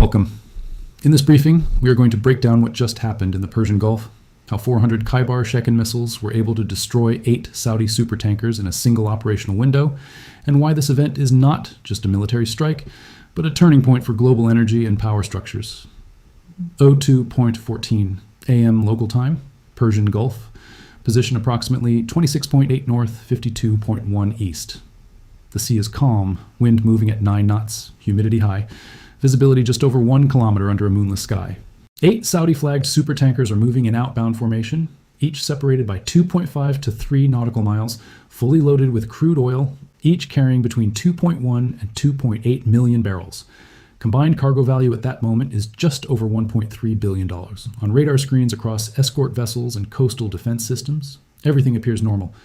Welcome. In this briefing, we are going to break down what just happened in the Persian Gulf, how 400 Khaibar-Shekan missiles were able to destroy 8 Saudi supertankers in a single operational window, and why this event is not just a military strike, but a turning point for global energy and power structures. 02.14 a.m. local time, Persian Gulf, position approximately 26.8 north, 52.1 east. The sea is calm, wind moving at 9 knots, humidity high, visibility just over 1 kilometer under a moonless sky. 8 Saudi-flagged supertankers are moving in outbound formation, each separated by 2.5 to 3 nautical miles, fully loaded with crude oil, each carrying between 2.1 and 2.8 million barrels. Combined cargo value at that moment is just over $1.3 billion. On radar screens across escort vessels and coastal defense systems, everything appears normal.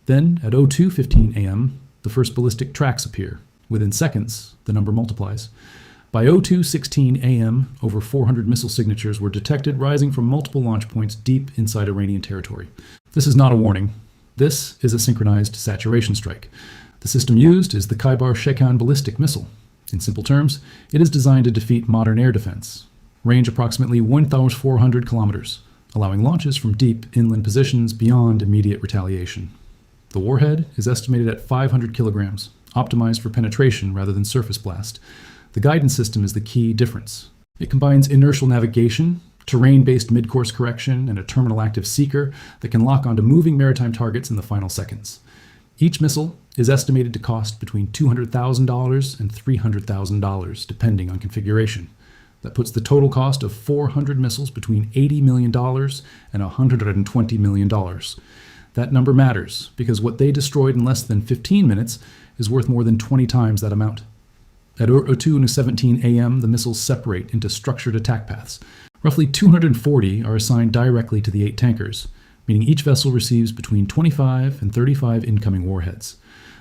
Then, at 02:15 a.m., the first ballistic tracks appear. Within seconds, the number multiplies. By 02:16 a.m., over 400 missile signatures were detected rising from multiple launch points deep inside Iranian territory. This is not a warning. This is a synchronized saturation strike. The system used is the Khaibar-Shekan ballistic missile. In simple terms, it is designed to defeat modern air defense. Range approximately 1,400 kilometers, allowing launches from deep inland positions beyond immediate retaliation. The warhead is estimated at 500 kilograms, optimized for penetration rather than surface blast. The guidance system is the key difference. It combines inertial navigation, terrain-based mid-course correction, and a terminal active seeker that can lock onto moving maritime targets in the final seconds. Each missile is estimated to cost between $200,000 and $300,000, depending on configuration. That puts the total cost of 400 missiles between $80 million and $120 million. That number matters because what they destroyed in less than 15 minutes is worth more than 20 times that amount. At 02:17 a.m., the missiles separate into structured attack paths. Roughly 240 are assigned directly to the 8 tankers, meaning each vessel receives between 25 and 35 incoming warheads.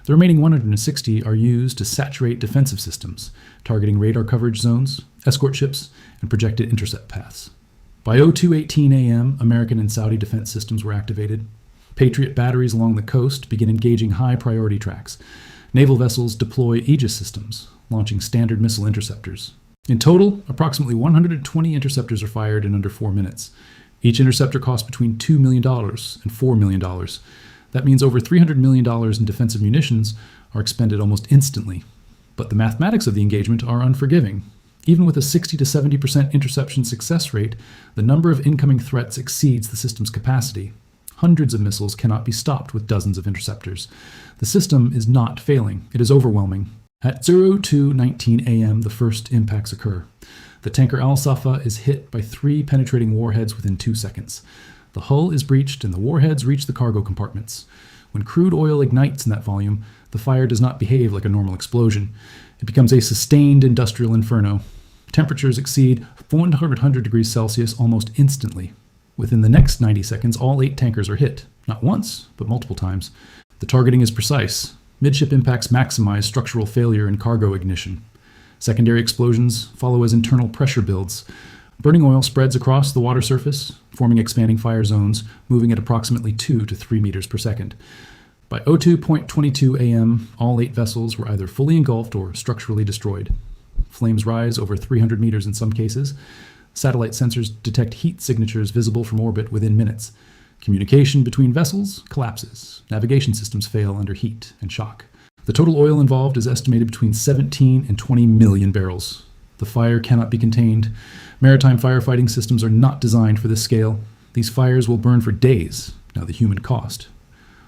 The remaining 160 are used to saturate defensive systems, targeting radar coverage zones, escort ships, and projected intercept paths. By 02:18 a.m., American and Saudi defense systems were activated. Patriot batteries along the coast begin engaging high-priority tracks. Naval vessels deploy Aegis systems, launching standard missile interceptors. In total, approximately 120 interceptors are fired in under 4 minutes. Each interceptor costs between $2 million and $4 million. That means over $300 million in defensive munitions are expended almost instantly. But the mathematics of the engagement are unforgiving. Even with a 60 to 70% interception success rate, the number of incoming threats exceeds the system's capacity. Hundreds of missiles cannot be stopped with dozens of interceptors. The system is not failing, it is overwhelming. At 02:19 a.m., the first impacts occur. The tanker Al Safa is hit by 3 penetrating warheads within 2 seconds. The hull is breached and the warheads reach the cargo compartments. When crude oil ignites in that volume, the fire does not behave like a normal explosion. It becomes a sustained industrial inferno. Temperatures exceed 100 degrees Celsius almost instantly. Within the next 90 seconds, all 8 tankers are hit, not once, but multiple times. The targeting is precise. Midship impacts maximize structural failure and cargo ignition. Secondary explosions follow as internal pressure builds. Burning oil spreads across the water surface, forming expanding fire zones, moving at approximately 2 to 3 meters per second. By 02:22 a.m., all 8 vessels were either fully engulfed or structurally destroyed. Flames rise over 300 meters in some cases. Satellite sensors detect heat signatures visible from orbit within minutes. Communication between vessels collapses. Navigation systems fail under heat and shock. The total oil involved is estimated between 17 and 20 million barrels. The fire cannot be contained. Maritime firefighting systems are not designed for this scale. These fires will burn for days. Now the human cost.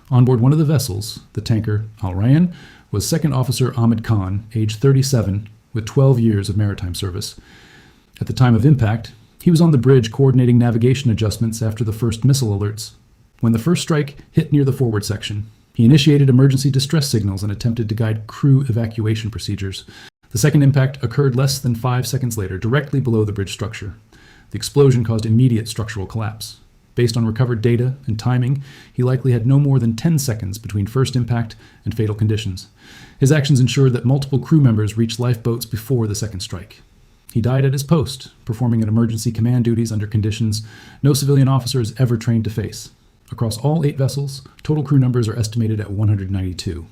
On board one of the vessels, the tanker Al Rayyan, was Second Officer Ahmed Khan, age 37, with 12 years of maritime service. At the time of impact, he was on the bridge coordinating navigation adjustments after the first missile alerts. When the first strike hit near the forward section, he initiated emergency distress signals and attempted to guide crew evacuation procedures. The second impact occurred less than 5 seconds later, directly below the bridge structure. The explosion caused immediate structural collapse. Based on recovered data and timing, he likely had no more than 10 seconds between first impact and fatal conditions. His actions ensured that multiple crew members reached lifeboats before the second strike. He died at his post, performing emergency command duties under conditions no civilian officer is ever trained to face. Across all 8 vessels, total crew numbers are estimated at 192.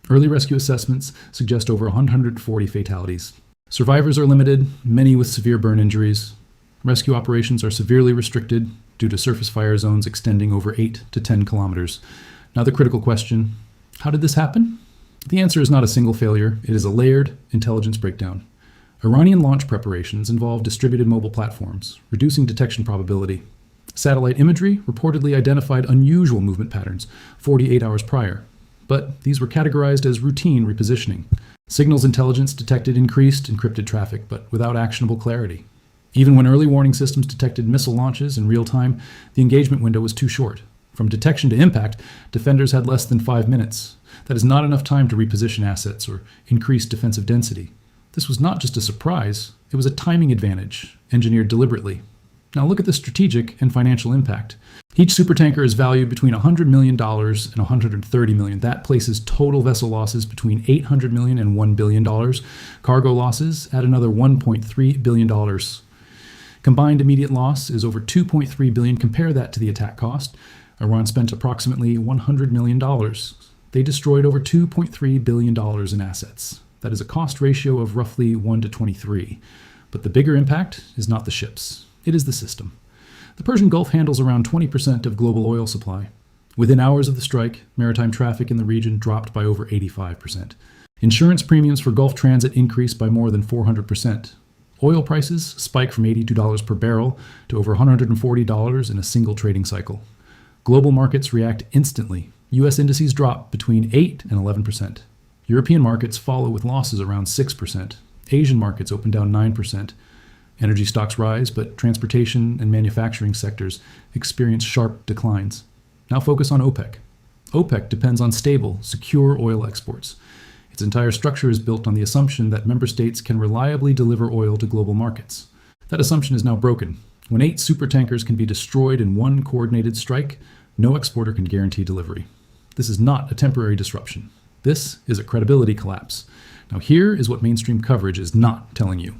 Early rescue assessments suggest over 140 fatalities. Survivors are limited, many with severe burn injuries. Rescue operations are severely restricted due to surface fire zones extending over 8 to 10 kilometers. Now the critical question, how did this happen? The answer is not a single failure, it is a layered intelligence breakdown. Iranian launch preparations involved distributed mobile platforms, reducing detection probability. Satellite imagery reportedly identified unusual movement patterns 48 hours prior, but these were categorized as routine repositioning. Signals intelligence detected increased encrypted traffic, but without actionable clarity. Even when early warning systems detected missile launches in real time, the engagement window was too short. From detection to impact, defenders had less than 5 minutes. That is not enough time to reposition assets or increase defensive density. This was not just a surprise, it was a timing advantage, engineered deliberately. Now look at the strategic and financial impact. Each supertanker is valued between $100 million and $130 million. That places total vessel losses between $800 million and $1 billion. Cargo losses at another $1.3 billion. Combined immediate loss is over $2.3 billion. Compare that to the attack cost. Iran spent approximately $100 million. They destroyed over $2.3 billion in assets. That is a cost ratio of roughly 1 to 23. But the bigger impact is not the ships. It is the system. The Persian Gulf handles around 20% of global oil supply. Within hours of the strike, maritime traffic in the region dropped by over 85%. Insurance premiums for Gulf transit increased by more than 400%. Oil prices spiked from $82 per barrel to over $140 in a single trading cycle. Global markets react instantly. U.S. indices drop between 8 and 11%. European markets follow with losses around 6%. Asian markets open down 9%. Energy stocks rise, but transportation and manufacturing sectors experience sharp declines. Now focus on OPEC. OPEC depends on stable, secure oil exports. Its entire structure is built on the assumption that member states can reliably deliver oil to global markets. That assumption is now broken. When 8 supertankers can be destroyed in one coordinated strike, no exporter can guarantee delivery. This is not a temporary disruption. This is a credibility collapse. Now here is what mainstream coverage is not telling you.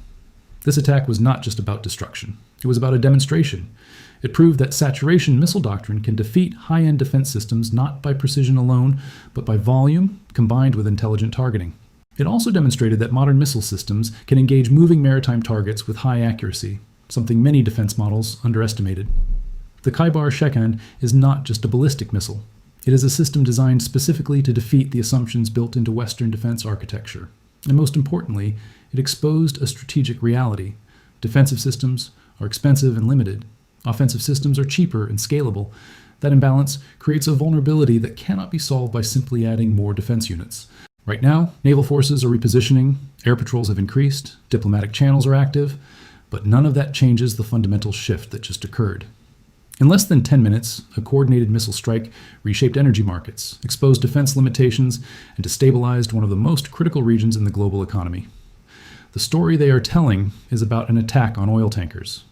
This attack was not just about destruction. It was about a demonstration. It proved that saturation missile doctrine can defeat high-end defense systems not by precision alone, but by volume combined with intelligent targeting. It also demonstrated that modern missile systems can engage moving maritime targets with high accuracy, something many defense models underestimated. The Khaibar-Shekan is not just a ballistic missile. It is a system designed specifically to defeat the assumptions built into Western defense architecture. And most importantly, it exposed a strategic reality. Defensive systems are expensive and limited. Offensive systems are cheaper and scalable. That imbalance creates a vulnerability that cannot be solved by simply adding more defense units. Right now, naval forces are repositioning, air patrols have increased, diplomatic channels are active, but none of that changes the fundamental shift that just occurred. In less than 10 minutes, a coordinated missile strike reshaped energy markets, exposed defense limitations, and destabilized one of the most critical regions in the global economy. The story they are telling is about an attack on oil tankers.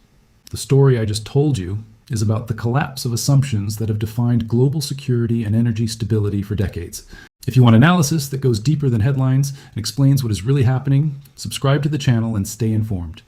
The story I just told you is about the collapse of assumptions that have defined global security and energy stability for decades. If you want analysis that goes deeper than headlines and explains what is really happening, subscribe to the channel and stay informed.